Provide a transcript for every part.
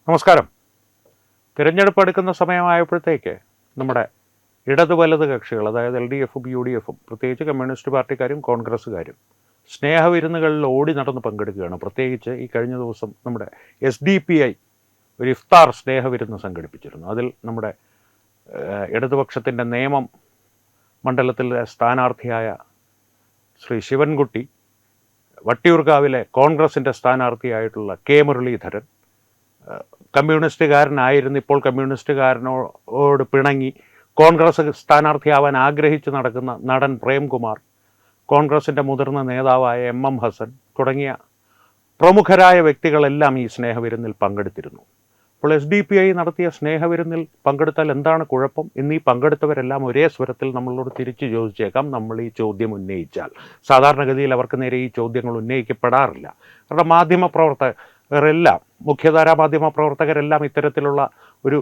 നമസ്കാരം. തിരഞ്ഞെടുപ്പ് എടുക്കുന്ന സമയമായപ്പോഴത്തേക്ക് നമ്മുടെ ഇടത് വലത് കക്ഷികൾ, അതായത് LDFും UDFും, പ്രത്യേകിച്ച് കമ്മ്യൂണിസ്റ്റ് പാർട്ടിക്കാരും കോൺഗ്രസ്സുകാരും സ്നേഹവിരുന്നുകളിൽ ഓടി നടന്ന് പങ്കെടുക്കുകയാണ്. പ്രത്യേകിച്ച് ഈ കഴിഞ്ഞ ദിവസം നമ്മുടെ SDPI ഒരു ഇഫ്താർ സ്നേഹവിരുന്ന് സംഘടിപ്പിച്ചിരുന്നു. അതിൽ നമ്മുടെ ഇടതുപക്ഷത്തിൻ്റെ നേമം മണ്ഡലത്തിലെ സ്ഥാനാർത്ഥിയായ ശ്രീ ശിവൻകുട്ടി, വട്ടിയൂർക്കാവിലെ കോൺഗ്രസിൻ്റെ സ്ഥാനാർത്ഥിയായിട്ടുള്ള K മുരളീധരൻ, കമ്മ്യൂണിസ്റ്റുകാരനായിരുന്നു, ഇപ്പോൾ കമ്മ്യൂണിസ്റ്റുകാരനോട് പിണങ്ങി കോൺഗ്രസ് സ്ഥാനാർത്ഥിയാവാൻ ആഗ്രഹിച്ച് നടക്കുന്ന നടൻ പ്രേംകുമാർ, കോൺഗ്രസിൻ്റെ മുതിർന്ന നേതാവായ MM ഹസൻ തുടങ്ങിയ പ്രമുഖരായ വ്യക്തികളെല്ലാം ഈ സ്നേഹവിരുന്നിൽ പങ്കെടുത്തിരുന്നു. അപ്പോൾ SDPI നടത്തിയ സ്നേഹവിരുന്നിൽ പങ്കെടുത്താൽ എന്താണ് കുഴപ്പം എന്നീ പങ്കെടുത്തവരെല്ലാം ഒരേ സ്വരത്തിൽ നമ്മളോട് തിരിച്ചു ചോദിച്ചേക്കാം. നമ്മൾ ഈ ചോദ്യം ഉന്നയിച്ചാൽ സാധാരണഗതിയിൽ അവർക്ക് നേരെ ഈ ചോദ്യങ്ങൾ ഉന്നയിക്കപ്പെടാറില്ല. കാരണം മാധ്യമപ്രവർത്തകരെല്ലാം, മുഖ്യധാരാ മാധ്യമ പ്രവർത്തകരെല്ലാം ഇത്തരത്തിലുള്ള ഒരു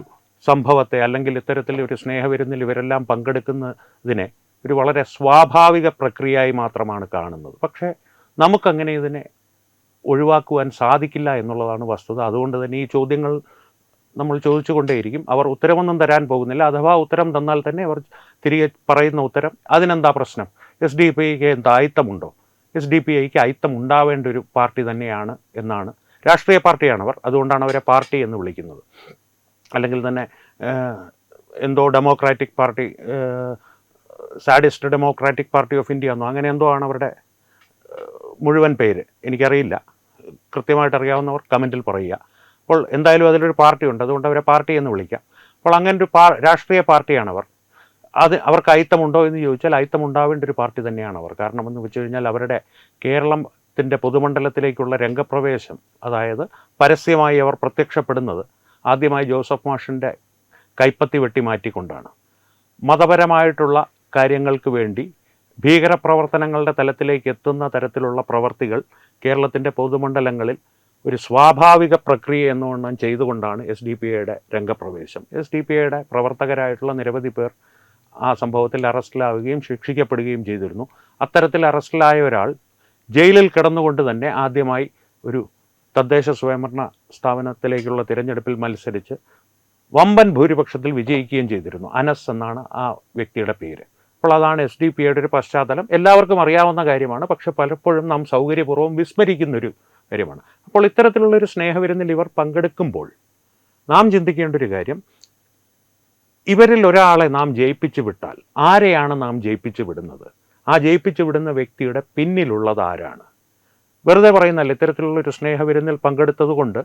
സംഭവത്തെ അല്ലെങ്കിൽ ഇത്തരത്തിലൊരു സ്നേഹവിരുന്നിൽ ഇവരെല്ലാം പങ്കെടുക്കുന്നതിനെ ഒരു വളരെ സ്വാഭാവിക പ്രക്രിയയായി മാത്രമാണ് കാണുന്നത്. പക്ഷേ നമുക്കങ്ങനെ ഇതിനെ ഒഴിവാക്കുവാൻ സാധിക്കില്ല എന്നുള്ളതാണ് വസ്തുത. അതുകൊണ്ട് തന്നെ ഈ ചോദ്യങ്ങൾ നമ്മൾ ചോദിച്ചുകൊണ്ടേയിരിക്കും. അവർ ഉത്തരമൊന്നും തരാൻ പോകുന്നില്ല. അഥവാ ഉത്തരം തന്നാൽ തന്നെ അവർ തിരികെ പറയുന്ന ഉത്തരം, അതിനെന്താ പ്രശ്നം, SDPIക്ക് എന്താ അയിത്തമുണ്ടോ, SDPIക്ക് അയിത്തം ഉണ്ടാവേണ്ട ഒരു പാർട്ടി തന്നെയാണ് എന്നാണ്. രാഷ്ട്രീയ പാർട്ടിയാണവർ, അതുകൊണ്ടാണ് അവരെ പാർട്ടി എന്ന് വിളിക്കുന്നത്. അല്ലെങ്കിൽ തന്നെ എന്തോ democratic party, sadist democratic party of India എന്നോ അങ്ങനെ എന്തോ ആണ് അവരുടെ മുഴുവൻ പേര്. എനിക്കറിയില്ല, കൃത്യമായിട്ട് അറിയാവുന്നവർ കമൻറ്റിൽ പറയുക. അപ്പോൾ എന്തായാലും അതിലൊരു പാർട്ടിയുണ്ട്, അതുകൊണ്ട് അവരെ പാർട്ടി എന്ന് വിളിക്കാം. അപ്പോൾ അങ്ങനെ ഒരു രാഷ്ട്രീയ പാർട്ടിയാണവർ. അവർക്ക് അയിത്തമുണ്ടോ എന്ന് ചോദിച്ചാൽ അയിത്തം ഉണ്ടാവേണ്ട ഒരു പാർട്ടി തന്നെയാണവർ. കാരണം എന്ന് വെച്ച് കഴിഞ്ഞാൽ അവരുടെ കേരളത്തിൻ്റെ പൊതുമണ്ഡലത്തിലേക്കുള്ള രംഗപ്രവേശം, അതായത് പരസ്യമായി അവർ പ്രത്യക്ഷപ്പെടുന്നത് ആദ്യമായി ജോസഫ് മാഷിൻ്റെ കൈപ്പത്തി വെട്ടി മാറ്റിക്കൊണ്ടാണ്. മതപരമായിട്ടുള്ള കാര്യങ്ങൾക്ക് വേണ്ടി ഭീകരപ്രവർത്തനങ്ങളുടെ തലത്തിലേക്ക് എത്തുന്ന തരത്തിലുള്ള പ്രവർത്തികൾ കേരളത്തിൻ്റെ പൊതുമണ്ഡലങ്ങളിൽ ഒരു സ്വാഭാവിക പ്രക്രിയ എന്നുവണ്ണം ചെയ്തുകൊണ്ടാണ് SDPIയുടെ രംഗപ്രവേശം. SDPIയുടെ പ്രവർത്തകരായിട്ടുള്ള നിരവധി പേർ ആ സംഭവത്തിൽ അറസ്റ്റിലാവുകയും ശിക്ഷിക്കപ്പെടുകയും ചെയ്തിരുന്നു. അത്തരത്തിൽ അറസ്റ്റിലായ ഒരാൾ ജയിലിൽ കിടന്നുകൊണ്ട് തന്നെ ആദ്യമായി ഒരു തദ്ദേശ സ്വയംഭരണ സ്ഥാപനത്തിലേക്കുള്ള തിരഞ്ഞെടുപ്പിൽ മത്സരിച്ച് വമ്പൻ ഭൂരിപക്ഷത്തിൽ വിജയിക്കുകയും ചെയ്തിരുന്നു. അനസ് എന്നാണ് ആ വ്യക്തിയുടെ പേര്. അപ്പോൾ അതാണ് SDPIയുടെ ഒരു പശ്ചാത്തലം. എല്ലാവർക്കും അറിയാവുന്ന കാര്യമാണ്, പക്ഷെ പലപ്പോഴും നാം സൗകര്യപൂർവ്വം വിസ്മരിക്കുന്നൊരു കാര്യമാണ്. അപ്പോൾ ഇത്തരത്തിലുള്ളൊരു സ്നേഹവിരുന്നിൽ ഇവർ പങ്കെടുക്കുമ്പോൾ നാം ചിന്തിക്കേണ്ട ഒരു കാര്യം, ഇവരിൽ ഒരാളെ നാം ജയിപ്പിച്ചു വിട്ടാൽ ആരെയാണ് നാം ജയിപ്പിച്ചു വിടുന്നത്? ആ ജയിപ്പിച്ചു വിടുന്ന വ്യക്തിയുടെ പിന്നിലുള്ളത് ആരാണ്? വെറുതെ പറയുന്നല്ല, ഇത്തരത്തിലുള്ളൊരു സ്നേഹവിരുന്നിൽ പങ്കെടുത്തതുകൊണ്ട്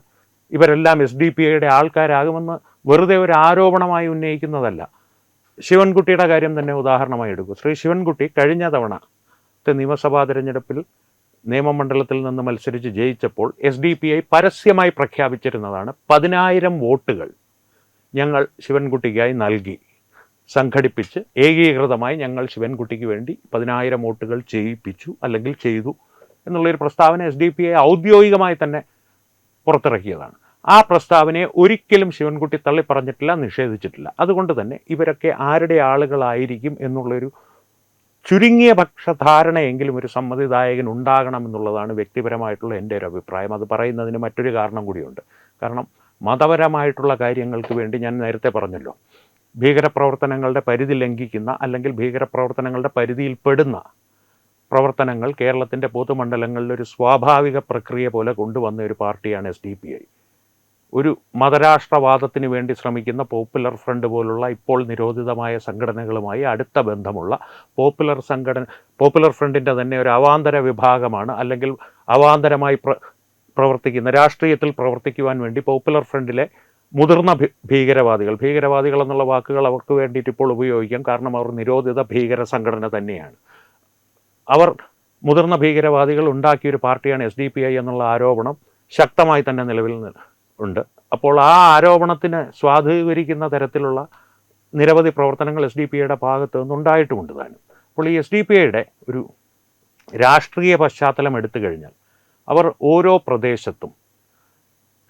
ഇവരെല്ലാം SDPIയുടെ ആൾക്കാരാകുമെന്ന് വെറുതെ ഒരു ആരോപണമായി ഉന്നയിക്കുന്നതല്ല. ശിവൻകുട്ടിയുടെ കാര്യം തന്നെ ഉദാഹരണമായി എടുക്കും. ശ്രീ ശിവൻകുട്ടി കഴിഞ്ഞ തവണത്തെ നിയമസഭാ തിരഞ്ഞെടുപ്പിൽ നിയമമണ്ഡലത്തിൽ നിന്ന് മത്സരിച്ച് ജയിച്ചപ്പോൾ SDPI പരസ്യമായി പ്രഖ്യാപിച്ചിരുന്നതാണ് 10,000 വോട്ടുകൾ ഞങ്ങൾ ശിവൻകുട്ടിക്കായി നൽകി, സംഘടിപ്പിച്ച് ഏകീകൃതമായി ഞങ്ങൾ ശിവൻകുട്ടിക്ക് വേണ്ടി 10,000 വോട്ടുകൾ ചെയ്യിപ്പിച്ചു അല്ലെങ്കിൽ ചെയ്തു എന്നുള്ളൊരു പ്രസ്താവന SDPI ഔദ്യോഗികമായി തന്നെ പുറത്തിറക്കിയതാണ്. ആ പ്രസ്താവനയെ ഒരിക്കലും ശിവൻകുട്ടി തള്ളിപ്പറഞ്ഞിട്ടില്ല, നിഷേധിച്ചിട്ടില്ല. അതുകൊണ്ട് തന്നെ ഇവരൊക്കെ ആരുടെ ആളുകളായിരിക്കും എന്നുള്ളൊരു ചുരുങ്ങിയ പക്ഷധാരണയെങ്കിലും ഒരു സമ്മതിദായകൻ ഉണ്ടാകണമെന്നുള്ളതാണ് വ്യക്തിപരമായിട്ടുള്ള എൻ്റെ ഒരു അഭിപ്രായം. അത് പറയുന്നതിന് മറ്റൊരു കാരണം കൂടിയുണ്ട്. കാരണം മതപരമായിട്ടുള്ള കാര്യങ്ങൾക്ക് വേണ്ടി ഞാൻ നേരത്തെ പറഞ്ഞല്ലോ, ഭീകരപ്രവർത്തനങ്ങളുടെ പരിധി ലംഘിക്കുന്ന അല്ലെങ്കിൽ ഭീകരപ്രവർത്തനങ്ങളുടെ പരിധിയിൽപ്പെടുന്ന പ്രവർത്തനങ്ങൾ കേരളത്തിൻ്റെ പൊതുമണ്ഡലങ്ങളിലൊരു സ്വാഭാവിക പ്രക്രിയ പോലെ കൊണ്ടുവന്ന ഒരു പാർട്ടിയാണ് SDPI. ഒരു മതരാഷ്ട്രവാദത്തിന് വേണ്ടി ശ്രമിക്കുന്ന പോപ്പുലർ ഫ്രണ്ട് പോലുള്ള ഇപ്പോൾ നിരോധിതമായ സംഘടനകളുമായി അടുത്ത ബന്ധമുള്ള പോപ്പുലർ ഫ്രണ്ടിൻ്റെ തന്നെ ഒരു അവാന്തര വിഭാഗമാണ്, അല്ലെങ്കിൽ അവാന്തരമായി പ്രവർത്തിക്കുന്ന, രാഷ്ട്രീയത്തിൽ പ്രവർത്തിക്കുവാൻ വേണ്ടി പോപ്പുലർ ഫ്രണ്ടിലെ മുതിർന്ന ഭീകരവാദികൾ എന്നുള്ള വാക്കുകൾ അവർക്ക് വേണ്ടിയിട്ട് ഇപ്പോൾ ഉപയോഗിക്കാം. കാരണം അവർ നിരോധിത ഭീകര സംഘടന തന്നെയാണ്. അവർ മുതിർന്ന ഭീകരവാദികൾ ഉണ്ടാക്കിയൊരു പാർട്ടിയാണ് SDPI എന്നുള്ള ആരോപണം ശക്തമായി തന്നെ നിലവിൽ ഉണ്ട്. അപ്പോൾ ആ ആരോപണത്തിന് സ്വാധീകരിക്കുന്ന തരത്തിലുള്ള നിരവധി പ്രവർത്തനങ്ങൾ SDPIയുടെ ഭാഗത്ത് നിന്നുണ്ടായിട്ടുമുണ്ട് താനും. അപ്പോൾ ഈ SDPIയുടെ ഒരു രാഷ്ട്രീയ പശ്ചാത്തലം എടുത്തു കഴിഞ്ഞാൽ അവർ ഓരോ പ്രദേശത്തും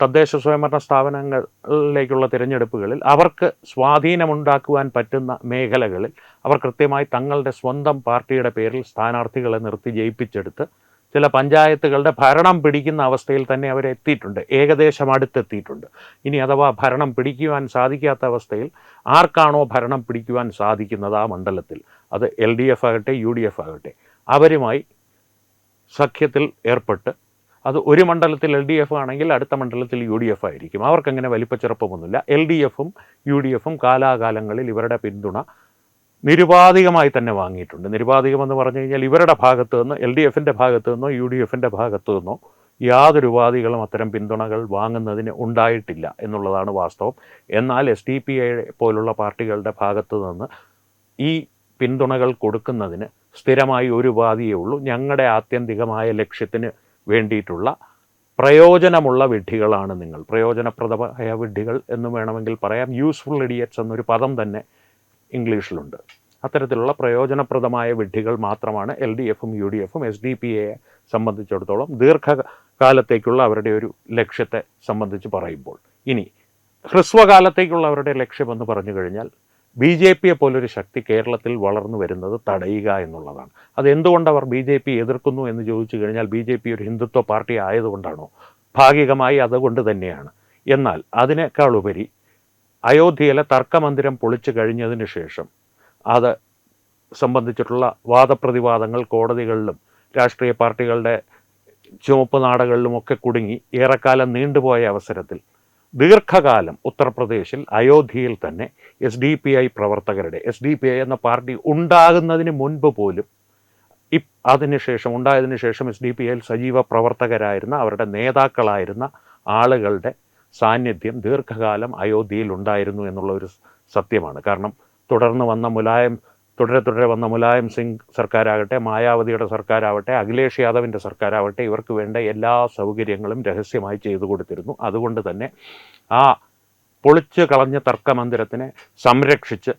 തദ്ദേശ സ്വയംഭരണ സ്ഥാപനങ്ങളിലേക്കുള്ള തിരഞ്ഞെടുപ്പുകളിൽ അവർക്ക് സ്വാധീനമുണ്ടാക്കുവാൻ പറ്റുന്ന മേഖലകളിൽ അവർ കൃത്യമായി തങ്ങളുടെ സ്വന്തം പാർട്ടിയുടെ പേരിൽ സ്ഥാനാർത്ഥികളെ നിർത്തി ജയിപ്പിച്ചെടുത്ത് ചില പഞ്ചായത്തുകളുടെ ഭരണം പിടിക്കുന്ന അവസ്ഥയിൽ തന്നെ അവരെത്തിയിട്ടുണ്ട്, ഏകദേശം അടുത്തെത്തിയിട്ടുണ്ട്. ഇനി അഥവാ ഭരണം പിടിക്കുവാൻ സാധിക്കാത്ത അവസ്ഥയിൽ ആർക്കാണോ ഭരണം പിടിക്കുവാൻ സാധിക്കുന്നത് ആ മണ്ഡലത്തിൽ, അത് LDF ആകട്ടെ UDF ആകട്ടെ, അവരുമായി സഖ്യത്തിൽ ഏർപ്പെട്ട്, അത് ഒരു മണ്ഡലത്തിൽ LDF ആണെങ്കിൽ അടുത്ത മണ്ഡലത്തിൽ UDF ആയിരിക്കും. അവർക്കങ്ങനെ വലിപ്പച്ചെറുപ്പമൊന്നുമില്ല. LDFും UDFും കാലാകാലങ്ങളിൽ ഇവരുടെ പിന്തുണ നിരുപാധികമായി തന്നെ വാങ്ങിയിട്ടുണ്ട്. നിരുപാധികമെന്ന് പറഞ്ഞു കഴിഞ്ഞാൽ ഇവരുടെ ഭാഗത്തു നിന്ന്, LDFിൻ്റെ ഭാഗത്തു നിന്നോ UDFിൻ്റെ ഭാഗത്തു നിന്നോ യാതൊരു ഉപാധികളും അത്തരം പിന്തുണകൾ വാങ്ങുന്നതിന് ഉണ്ടായിട്ടില്ല എന്നുള്ളതാണ് വാസ്തവം. എന്നാൽ SDP പോലുള്ള പാർട്ടികളുടെ ഭാഗത്തു നിന്ന് ഈ പിന്തുണകൾ കൊടുക്കുന്നതിന് സ്ഥിരമായി ഒരു ഉപാധിയേ ഉള്ളൂ: ഞങ്ങളുടെ ആത്യന്തികമായ ലക്ഷ്യത്തിന് വേണ്ടിയിട്ടുള്ള പ്രയോജനമുള്ള വിഡ്ഢികളാണ് നിങ്ങൾ. പ്രയോജനപ്രദമായ വിഡ്ഢികൾ എന്ന് വേണമെങ്കിൽ പറയാം. യൂസ്ഫുൾ ഇഡിയറ്റ്സ് എന്നൊരു പദം തന്നെ ഇംഗ്ലീഷിലുണ്ട്. അത്തരത്തിലുള്ള പ്രയോജനപ്രദമായ വിഡ്ഢികൾ മാത്രമാണ് LDFും UDFും. SDP-യെ സംബന്ധിച്ചിടത്തോളം ദീർഘകാലത്തേക്കുള്ള അവരുടെ ഒരു ലക്ഷ്യത്തെ സംബന്ധിച്ച് പറയുമ്പോൾ, ഇനി ഹ്രസ്വകാലത്തേക്കുള്ള അവരുടെ ലക്ഷ്യമെന്ന് പറഞ്ഞു കഴിഞ്ഞാൽ BJPയെ പോലൊരു ശക്തി കേരളത്തിൽ വളർന്നു വരുന്നത് തടയുക എന്നുള്ളതാണ്. അതെന്തുകൊണ്ട് അവർ BJP എതിർക്കുന്നു എന്ന് ചോദിച്ചു കഴിഞ്ഞാൽ, BJP ഒരു ഹിന്ദുത്വ പാർട്ടി ആയതുകൊണ്ടാണോ? ഭാഗികമായി അതുകൊണ്ട് തന്നെയാണ്. എന്നാൽ അതിനേക്കാളുപരി അയോധ്യയിലെ തർക്കമന്ദിരം പൊളിച്ചു കഴിഞ്ഞതിന് ശേഷം അത് സംബന്ധിച്ചിട്ടുള്ള വാദപ്രതിവാദങ്ങൾ കോടതികളിലും രാഷ്ട്രീയ പാർട്ടികളുടെ ചുവപ്പ് നാടകളിലുമൊക്കെ കുടുങ്ങി ഏറെക്കാലം നീണ്ടുപോയ അവസരത്തിൽ ദീർഘകാലം ഉത്തർപ്രദേശിൽ അയോധ്യയിൽ തന്നെ SDPI പ്രവർത്തകരുടെ, SDPI എന്ന പാർട്ടി ഉണ്ടാകുന്നതിന് മുൻപ് പോലും ഉണ്ടായതിനു ശേഷം SDPIയിൽ സജീവ പ്രവർത്തകരായിരുന്ന, അവരുടെ നേതാക്കളായിരുന്ന ആളുകളുടെ സാന്നിധ്യം ദീർഘകാലം അയോധ്യയിൽ ഉണ്ടായിരുന്നു എന്നുള്ള ഒരു സത്യമാണ്. കാരണം തുടരെ വന്ന മുലായം സിംഗ് സർക്കാരാകട്ടെ, മായാവതിയുടെ സർക്കാരാവട്ടെ, അഖിലേഷ് യാദവിൻ്റെ സർക്കാരാവട്ടെ, ഇവർക്ക് വേണ്ട എല്ലാ സൗകര്യങ്ങളും രഹസ്യമായി ചെയ്തു കൊടുത്തിരുന്നു. അതുകൊണ്ട് തന്നെ ആ പൊളിച്ചു കളഞ്ഞ തർക്കമന്ദിരത്തിനെ സംരക്ഷിച്ച്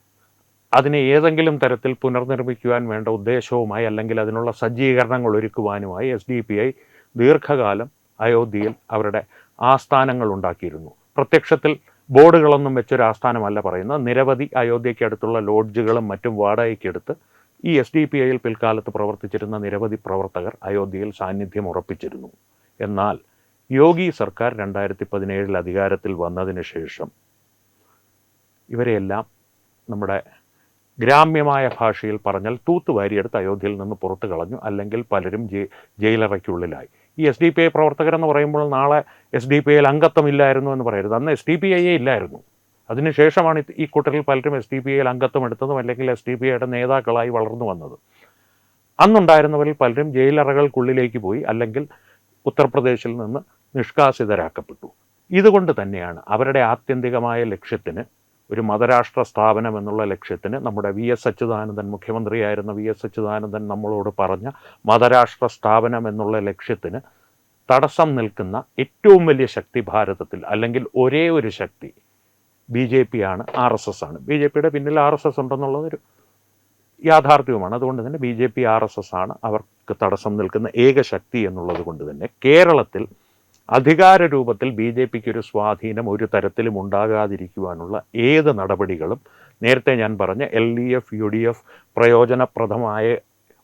അതിനെ ഏതെങ്കിലും തരത്തിൽ പുനർനിർമ്മിക്കുവാൻ വേണ്ട ഉദ്ദേശവുമായി, അല്ലെങ്കിൽ അതിനുള്ള സജ്ജീകരണങ്ങൾ ഒരുക്കുവാനുമായി SDPI ദീർഘകാലം അയോധ്യയിൽ അവരുടെ ആസ്ഥാനങ്ങൾ ഉണ്ടാക്കിയിരുന്നു. പ്രത്യക്ഷത്തിൽ ബോർഡുകളൊന്നും വെച്ചൊരു ആസ്ഥാനമല്ല പറയുന്നത്. നിരവധി അയോധ്യയ്ക്കടുത്തുള്ള ലോഡ്ജുകളും മറ്റും വാടകയ്ക്കെടുത്ത് ഈ SDPIയിൽ പിൽക്കാലത്ത് പ്രവർത്തിച്ചിരുന്ന നിരവധി പ്രവർത്തകർ അയോധ്യയിൽ സാന്നിധ്യം ഉറപ്പിച്ചിരുന്നു. എന്നാൽ യോഗി സർക്കാർ 2017 അധികാരത്തിൽ വന്നതിന് ശേഷം ഇവരെയെല്ലാം നമ്മുടെ ഗ്രാമ്യമായ ഭാഷയിൽ പറഞ്ഞാൽ തൂത്തുവാരിയെടുത്ത് അയോധ്യയിൽ നിന്ന് പുറത്തു കളഞ്ഞു. അല്ലെങ്കിൽ പലരും ജയിലറയ്ക്കുള്ളിലായി. ഈ SDPI പ്രവർത്തകരെന്ന് പറയുമ്പോൾ നാളെ SDPIയിൽ അംഗത്വമില്ലായിരുന്നു എന്ന് പറയരുത്. അന്ന് SDPIയെ ഇല്ലായിരുന്നു. അതിനുശേഷമാണ് ഈ കൂട്ടരിൽ പലരും SDPIയിൽ അംഗത്വം എടുത്തതും അല്ലെങ്കിൽ SDPIയുടെ നേതാക്കളായി വളർന്നു വന്നത്. അന്നുണ്ടായിരുന്നവരിൽ പലരും ജയിലറകൾക്കുള്ളിലേക്ക് പോയി, അല്ലെങ്കിൽ ഉത്തർപ്രദേശിൽ നിന്ന് നിഷ്കാസിതരാക്കപ്പെട്ടു. ഇതുകൊണ്ട് തന്നെയാണ് അവരുടെ ആത്യന്തികമായ ലക്ഷ്യത്തിന്, ഒരു മതരാഷ്ട്ര സ്ഥാപനം എന്നുള്ള ലക്ഷ്യത്തിന്, നമ്മുടെ VS അച്യുതാനന്ദൻ, മുഖ്യമന്ത്രിയായിരുന്ന VS അച്യുതാനന്ദൻ നമ്മളോട് പറഞ്ഞ മതരാഷ്ട്ര സ്ഥാപനം എന്നുള്ള ലക്ഷ്യത്തിന് തടസ്സം നിൽക്കുന്ന ഏറ്റവും വലിയ ശക്തി ഭാരതത്തിൽ, അല്ലെങ്കിൽ ഒരേ ഒരു ശക്തി BJP ആണ്, RSS ആണ്. BJPയുടെ പിന്നിൽ RSS ഉണ്ടെന്നുള്ളതൊരു യാഥാർത്ഥ്യവുമാണ്. അതുകൊണ്ട് തന്നെ BJP RSS ആണ് അവർക്ക് തടസ്സം നിൽക്കുന്ന ഏക ശക്തി എന്നുള്ളത് കൊണ്ട് തന്നെ കേരളത്തിൽ അധികാര രൂപത്തിൽ BJPക്ക് ഒരു സ്വാധീനം ഒരു തരത്തിലും ഉണ്ടാകാതിരിക്കുവാനുള്ള ഏത് നടപടികളും നേരത്തെ ഞാൻ പറഞ്ഞ LDF UDF പ്രയോജനപ്രദമായ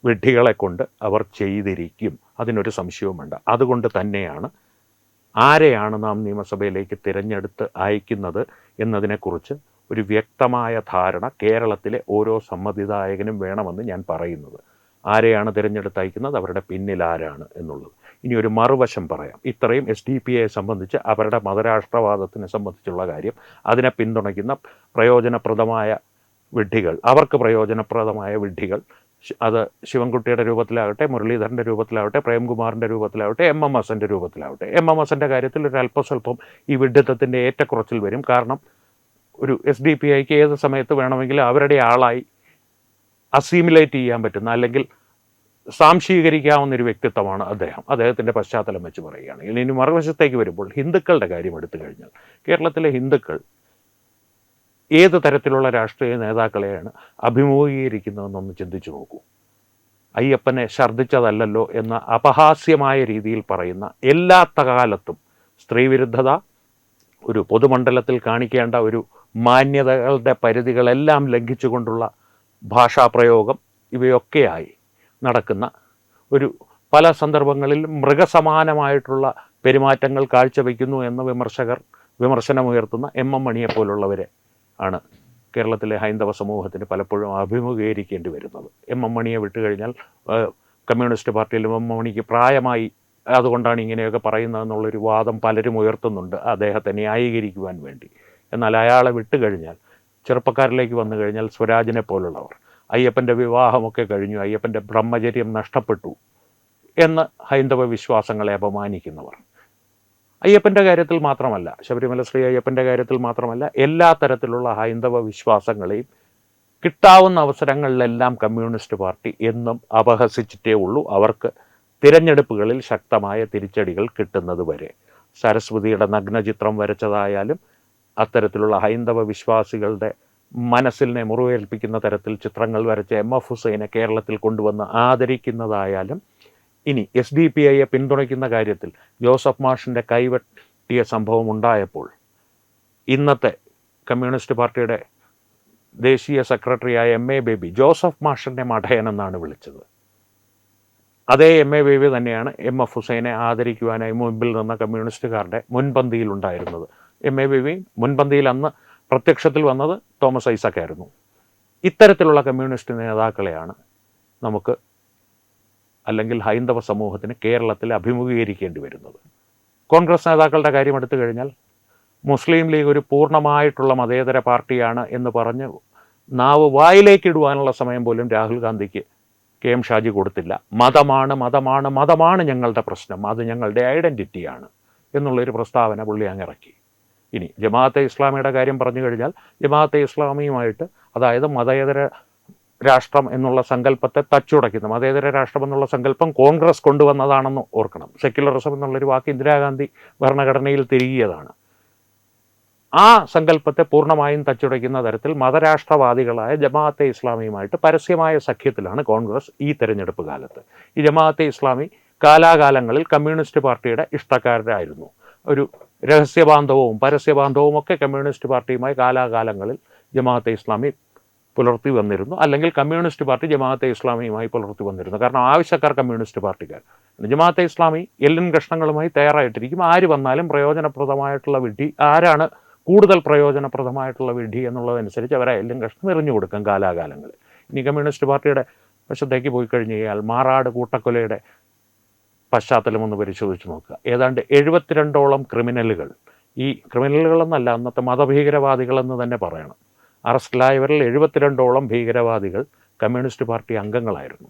വിഡ്ഢികളെ കൊണ്ട് അവർ ചെയ്തിരിക്കും. അതിനൊരു സംശയവും വേണ്ട. അതുകൊണ്ട് തന്നെയാണ് ആരെയാണ് നാം നിയമസഭയിലേക്ക് തിരഞ്ഞെടുത്ത് അയക്കുന്നത് എന്നതിനെക്കുറിച്ച് ഒരു വ്യക്തമായ ധാരണ കേരളത്തിലെ ഓരോ സമ്മതിദായകനും വേണമെന്ന് ഞാൻ പറയുന്നത്. ആരെയാണ് തിരഞ്ഞെടുത്ത് അയക്കുന്നത്, അവരുടെ പിന്നിൽ ആരാണ് എന്നുള്ളത്. ഇനി ഒരു മറുവശം പറയാം. ഇത്രയും SDPIയെ സംബന്ധിച്ച്, അവരുടെ മതരാഷ്ട്രവാദത്തിനെ സംബന്ധിച്ചുള്ള കാര്യം, അതിനെ പിന്തുണയ്ക്കുന്ന പ്രയോജനപ്രദമായ വിഡ്ഢികൾ, അവർക്ക് പ്രയോജനപ്രദമായ വിഡ്ഢികൾ, അത് ശിവൻകുട്ടിയുടെ രൂപത്തിലാകട്ടെ, മുരളീധരൻ്റെ രൂപത്തിലാവട്ടെ, പ്രേംകുമാറിൻ്റെ രൂപത്തിലാവട്ടെ, MMSൻ്റെ രൂപത്തിലാവട്ടെ. MMSൻ്റെ കാര്യത്തിൽ ഒരു അല്പസ്വല്പം ഈ വിഡ്ഢിത്തത്തിൻ്റെ ഏറ്റക്കുറച്ചിൽ വരും. കാരണം ഒരു SDPIക്ക് ഏത് സമയത്ത് വേണമെങ്കിലും അവരുടെ ആളായി അസീമിലേറ്റ് ചെയ്യാൻ പറ്റുന്ന, അല്ലെങ്കിൽ സാംശീകരിക്കാവുന്നൊരു വ്യക്തിത്വമാണ് അദ്ദേഹത്തിൻ്റെ പശ്ചാത്തലം വെച്ച് പറയുകയാണെങ്കിൽ. ഇനി മറുവശത്തേക്ക് വരുമ്പോൾ ഹിന്ദുക്കളുടെ കാര്യം എടുത്തു കഴിഞ്ഞാൽ, കേരളത്തിലെ ഹിന്ദുക്കൾ ഏത് തരത്തിലുള്ള രാഷ്ട്രീയ നേതാക്കളെയാണ് അഭിമുഖീകരിക്കുന്നതെന്നൊന്ന് ചിന്തിച്ചു നോക്കൂ. അയ്യപ്പനെ ഛർദ്ദിച്ചതല്ലല്ലോ എന്ന അപഹാസ്യമായ രീതിയിൽ പറയുന്ന, എല്ലാ കാലത്തും സ്ത്രീവിരുദ്ധത, ഒരു പൊതുമണ്ഡലത്തിൽ കാണിക്കേണ്ട ഒരു മാന്യതകളുടെ പരിധികളെല്ലാം ലംഘിച്ചുകൊണ്ടുള്ള ഭാഷാപ്രയോഗം, ഇവയൊക്കെയായി നടക്കുന്ന ഒരു പല സന്ദർഭങ്ങളിൽ മൃഗസമാനമായിട്ടുള്ള പെരുമാറ്റങ്ങൾ കാഴ്ചവെക്കുന്നു എന്ന് വിമർശനമുയർത്തുന്ന എം എം മണിയെപ്പോലുള്ളവരെ ആണ് കേരളത്തിലെ ഹൈന്ദവ സമൂഹത്തിന് പലപ്പോഴും അഭിമുഖീകരിക്കേണ്ടി വരുന്നത്. എം എം മണിയെ വിട്ടുകഴിഞ്ഞാൽ കമ്മ്യൂണിസ്റ്റ് പാർട്ടിയിൽ എം എം മണിക്ക് പ്രായമായി, അതുകൊണ്ടാണ് ഇങ്ങനെയൊക്കെ പറയുന്നതെന്നുള്ളൊരു വാദം പലരും ഉയർത്തുന്നുണ്ട് അദ്ദേഹത്തെ ന്യായീകരിക്കുവാൻ വേണ്ടി. എന്നാൽ അയാളെ വിട്ടുകഴിഞ്ഞാൽ ചെറുപ്പക്കാരിലേക്ക് വന്നു കഴിഞ്ഞാൽ സ്വരാജിനെ പോലുള്ളവർ, അയ്യപ്പൻ്റെ വിവാഹമൊക്കെ കഴിഞ്ഞു, അയ്യപ്പൻ്റെ ബ്രഹ്മചര്യം നഷ്ടപ്പെട്ടു എന്ന് ഹൈന്ദവ വിശ്വാസങ്ങളെ അപമാനിക്കുന്നവർ, അയ്യപ്പൻ്റെ കാര്യത്തിൽ മാത്രമല്ല, ശബരിമല ശ്രീ അയ്യപ്പൻ്റെ കാര്യത്തിൽ മാത്രമല്ല, എല്ലാ തരത്തിലുള്ള ഹൈന്ദവ വിശ്വാസങ്ങളെയും കിട്ടാവുന്ന അവസരങ്ങളിലെല്ലാം കമ്മ്യൂണിസ്റ്റ് പാർട്ടി എന്നും അപഹസിച്ചിട്ടേ ഉള്ളൂ. അവർക്ക് തിരഞ്ഞെടുപ്പുകളിൽ ശക്തമായ തിരിച്ചടികൾ കിട്ടുന്നത് വരെ. സരസ്വതിയുടെ നഗ്നചിത്രം വരച്ചതായാലും, അത്തരത്തിലുള്ള ഹൈന്ദവ വിശ്വാസികളുടെ മനസ്സിനെ മുറിവേൽപ്പിക്കുന്ന തരത്തിൽ ചിത്രങ്ങൾ വരച്ച MF ഹുസൈനെ കേരളത്തിൽ കൊണ്ടുവന്ന് ആദരിക്കുന്നതായാലും, ഇനി SDPIയെ പിന്തുണയ്ക്കുന്ന കാര്യത്തിൽ ജോസഫ് മാഷിൻ്റെ കൈവെട്ടിയ സംഭവം ഉണ്ടായപ്പോൾ ഇന്നത്തെ കമ്മ്യൂണിസ്റ്റ് പാർട്ടിയുടെ ദേശീയ സെക്രട്ടറിയായ MA ബേബി ജോസഫ് മാഷിൻ്റെ മഠയനെന്നാണ് വിളിച്ചത്. അതേ MA ബേബി തന്നെയാണ് MF ഹുസൈനെ ആദരിക്കുവാനായി മുൻപിൽ നിന്ന കമ്മ്യൂണിസ്റ്റുകാരുടെ മുൻപന്തിയിലുണ്ടായിരുന്നത്. MA ബേബി മുൻപന്തിയിൽ അന്ന് പ്രത്യക്ഷത്തിൽ വന്നത് തോമസ് ഐസക്കായിരുന്നു. ഇത്തരത്തിലുള്ള കമ്മ്യൂണിസ്റ്റ് നേതാക്കളെയാണ് നമുക്ക്, അല്ലെങ്കിൽ ഹൈന്ദവ സമൂഹത്തിന് കേരളത്തിൽ അഭിമുഖീകരിക്കേണ്ടി വരുന്നത്. കോൺഗ്രസ് നേതാക്കളുടെ കാര്യം എടുത്തു കഴിഞ്ഞാൽ, മുസ്ലിം ലീഗ് ഒരു പൂർണ്ണമായിട്ടുള്ള മതേതര പാർട്ടിയാണ് എന്ന് പറഞ്ഞ് നാവ് വായിലേക്ക് ഇടുവാനുള്ള സമയം പോലും രാഹുൽ ഗാന്ധിക്ക് KM ഷാജി കൊടുത്തില്ല. മതമാണ് മതമാണ് മതമാണ് ഞങ്ങളുടെ പ്രശ്നം, അത് ഞങ്ങളുടെ ഐഡൻറ്റിറ്റിയാണ് എന്നുള്ളൊരു പ്രസ്താവന പുള്ളി അങ്ങിറക്കി. ഇനി ജമാഅത്തെ ഇസ്ലാമിയുടെ കാര്യം പറഞ്ഞു കഴിഞ്ഞാൽ, ജമാഅത്തെ ഇസ്ലാമിയുമായിട്ട്, അതായത് മതേതര രാഷ്ട്രം എന്നുള്ള സങ്കല്പത്തെ തച്ചുടയ്ക്കുന്ന, മതേതര രാഷ്ട്രം എന്നുള്ള സങ്കല്പം കോൺഗ്രസ് കൊണ്ടുവന്നതാണെന്ന് ഓർക്കണം. സെക്യുലറിസം എന്നുള്ളൊരു വാക്ക് ഇന്ദിരാഗാന്ധി ഭരണഘടനയിൽ തിരികിയതാണ്. ആ സങ്കല്പത്തെ പൂർണ്ണമായും തച്ചുടയ്ക്കുന്ന തരത്തിൽ മതരാഷ്ട്രവാദികളായ ജമാഅത്തെ ഇസ്ലാമിയുമായിട്ട് പരസ്യമായ സഖ്യത്തിലാണ് കോൺഗ്രസ് ഈ തെരഞ്ഞെടുപ്പ് കാലത്ത്. ഈ ജമാഅത്തെ ഇസ്ലാമി കാലാകാലങ്ങളിൽ കമ്മ്യൂണിസ്റ്റ് പാർട്ടിയുടെ ഇഷ്ടക്കാരായിരുന്നു. ഒരു രഹസ്യബാന്ധവും പരസ്യബാന്ധവും ഒക്കെ കമ്മ്യൂണിസ്റ്റ് പാർട്ടിയുമായി കാലാകാലങ്ങളിൽ ജമാഅത്തെ ഇസ്ലാമി പുലർത്തി വന്നിരുന്നു, അല്ലെങ്കിൽ കമ്മ്യൂണിസ്റ്റ് പാർട്ടി ജമാഅത്തെ ഇസ്ലാമിയുമായി പുലർത്തി വന്നിരുന്നു. കാരണം ആവശ്യക്കാർ കമ്മ്യൂണിസ്റ്റ് പാർട്ടിക്കാർ. ജമാഅത്തെ ഇസ്ലാമി എല്ലും കഷ്ണങ്ങളുമായി തയ്യാറായിട്ടിരിക്കും. ആര് വന്നാലും പ്രയോജനപ്രദമായിട്ടുള്ള വിഡ്ഢി, ആരാണ് കൂടുതൽ പ്രയോജനപ്രദമായിട്ടുള്ള വിഡ്ഢി എന്നുള്ളതനുസരിച്ച് അവരെ എല്ലും കഷ്ണം എറിഞ്ഞു കൊടുക്കും കാലാകാലങ്ങളിൽ. ഇനി കമ്മ്യൂണിസ്റ്റ് പാർട്ടിയുടെ വശത്തേക്ക് പോയി കഴിഞ്ഞ് കഴിഞ്ഞാൽ, മാറാട് കൂട്ടക്കൊലയുടെ പശ്ചാത്തലം ഒന്ന് പരിശോധിച്ച് നോക്കുക. ഏതാണ്ട് 72ഓളം ക്രിമിനലുകൾ, ഈ ക്രിമിനലുകളെന്നല്ല, അന്നത്തെ മതഭീകരവാദികളെന്ന് തന്നെ പറയണം, അറസ്റ്റിലായവരിൽ 72ഓളം ഭീകരവാദികൾ കമ്മ്യൂണിസ്റ്റ് പാർട്ടി അംഗങ്ങളായിരുന്നു.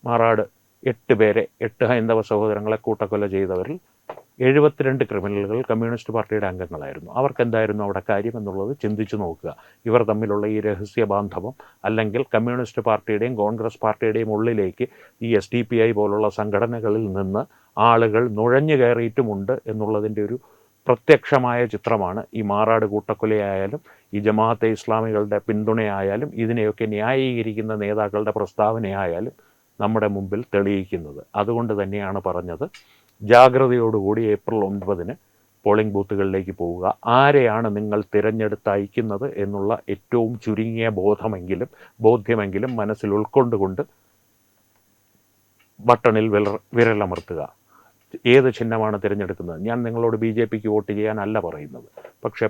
മാറാട് 8 പേരെ, 8 ഹൈന്ദവ സഹോദരങ്ങളെ കൂട്ടക്കൊല ചെയ്തവരിൽ 72 ക്രിമിനലുകൾ കമ്മ്യൂണിസ്റ്റ് പാർട്ടിയുടെ അംഗങ്ങളായിരുന്നു. അവർക്കെന്തായിരുന്നു അവിടെ കാര്യം എന്നുള്ളത് ചിന്തിച്ചു നോക്കുക. ഇവർ തമ്മിലുള്ള ഈ രഹസ്യ ബാന്ധവം, അല്ലെങ്കിൽ കമ്മ്യൂണിസ്റ്റ് പാർട്ടിയുടെയും കോൺഗ്രസ് പാർട്ടിയുടെയും ഉള്ളിലേക്ക് ഈ SDPI പോലുള്ള സംഘടനകളിൽ നിന്ന് ആളുകൾ നുഴഞ്ഞു കയറിയിട്ടുമുണ്ട് എന്നുള്ളതിൻ്റെ ഒരു പ്രത്യക്ഷമായ ചിത്രമാണ് ഈ മാറാട് കൂട്ടക്കൊലയായാലും, ഈ ജമാഅത്തെ ഇസ്ലാമികളുടെ പിന്തുണയായാലും, ഇതിനെയൊക്കെ ന്യായീകരിക്കുന്ന നേതാക്കളുടെ പ്രസ്താവനയായാലും നമ്മുടെ മുമ്പിൽ തെളിയിക്കുന്നത്. അതുകൊണ്ട് തന്നെയാണ് പറഞ്ഞത്, ജാഗ്രതയോടുകൂടി ഏപ്രിൽ 9 പോളിംഗ് ബൂത്തുകളിലേക്ക് പോവുക. ആരെയാണ് നിങ്ങൾ തിരഞ്ഞെടുത്തയക്കുന്നത് എന്നുള്ള ഏറ്റവും ചുരുങ്ങിയ ബോധ്യമെങ്കിലും മനസ്സിൽ ഉൾക്കൊണ്ടുകൊണ്ട് ബട്ടണിൽ വിരലമർത്തുക. ഏത് ചിഹ്നമാണ് തിരഞ്ഞെടുക്കുന്നത്? ഞാൻ നിങ്ങളോട് BJPക്ക് വോട്ട് ചെയ്യാനല്ല പറയുന്നത്. പക്ഷേ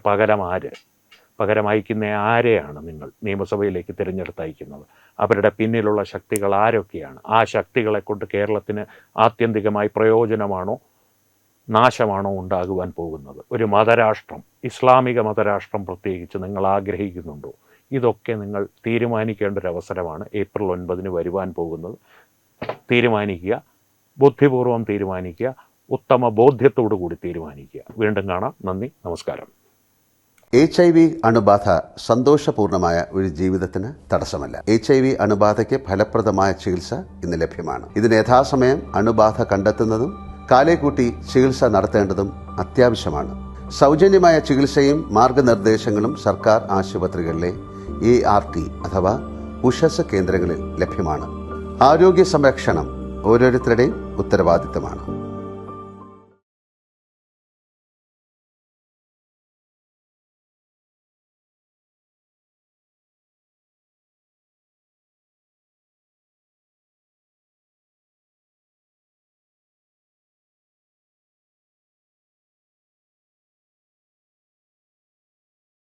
പകരം അയക്കുന്ന ആരെയാണ് നിങ്ങൾ നിയമസഭയിലേക്ക് തിരഞ്ഞെടുത്തയക്കുന്നത്? അവരുടെ പിന്നിലുള്ള ശക്തികൾ ആരൊക്കെയാണ്? ആ ശക്തികളെ കൊണ്ട് കേരളത്തിന് ആത്യന്തികമായി പ്രയോജനമാണോ നാശമാണോ ഉണ്ടാകുവാൻ പോകുന്നത്? ഒരു മതരാഷ്ട്രം, ഇസ്ലാമിക മതരാഷ്ട്രം പ്രത്യേകിച്ച് നിങ്ങൾ ആഗ്രഹിക്കുന്നുണ്ടോ? ഇതൊക്കെ നിങ്ങൾ തീരുമാനിക്കേണ്ട ഒരു അവസരമാണ് ഏപ്രിൽ 9 വരുവാൻ പോകുന്നത്. തീരുമാനിക്കുക, ബുദ്ധിപൂർവം തീരുമാനിക്കുക, ഉത്തമ ബോധ്യത്തോടു കൂടി തീരുമാനിക്കുക. വീണ്ടും കാണാം. നന്ദി, നമസ്കാരം. HIV അണുബാധ സന്തോഷപൂർണമായ ഒരു ജീവിതത്തിന് തടസ്സമല്ല. HIV അണുബാധയ്ക്ക് ഫലപ്രദമായ ചികിത്സ ഇന്ന് ലഭ്യമാണ്. ഇതിന് യഥാസമയം അണുബാധ കണ്ടെത്തുന്നതും കാലേക്കൂട്ടി ചികിത്സ നടത്തേണ്ടതും അത്യാവശ്യമാണ്. സൗജന്യമായ ചികിത്സയും മാർഗനിർദ്ദേശങ്ങളും സർക്കാർ ആശുപത്രികളിലെ ART അഥവാ ഉഷസ് കേന്ദ്രങ്ങളിൽ ലഭ്യമാണ്. ആരോഗ്യ സംരക്ഷണം ഓരോരുത്തരുടെയും ഉത്തരവാദിത്തമാണ്.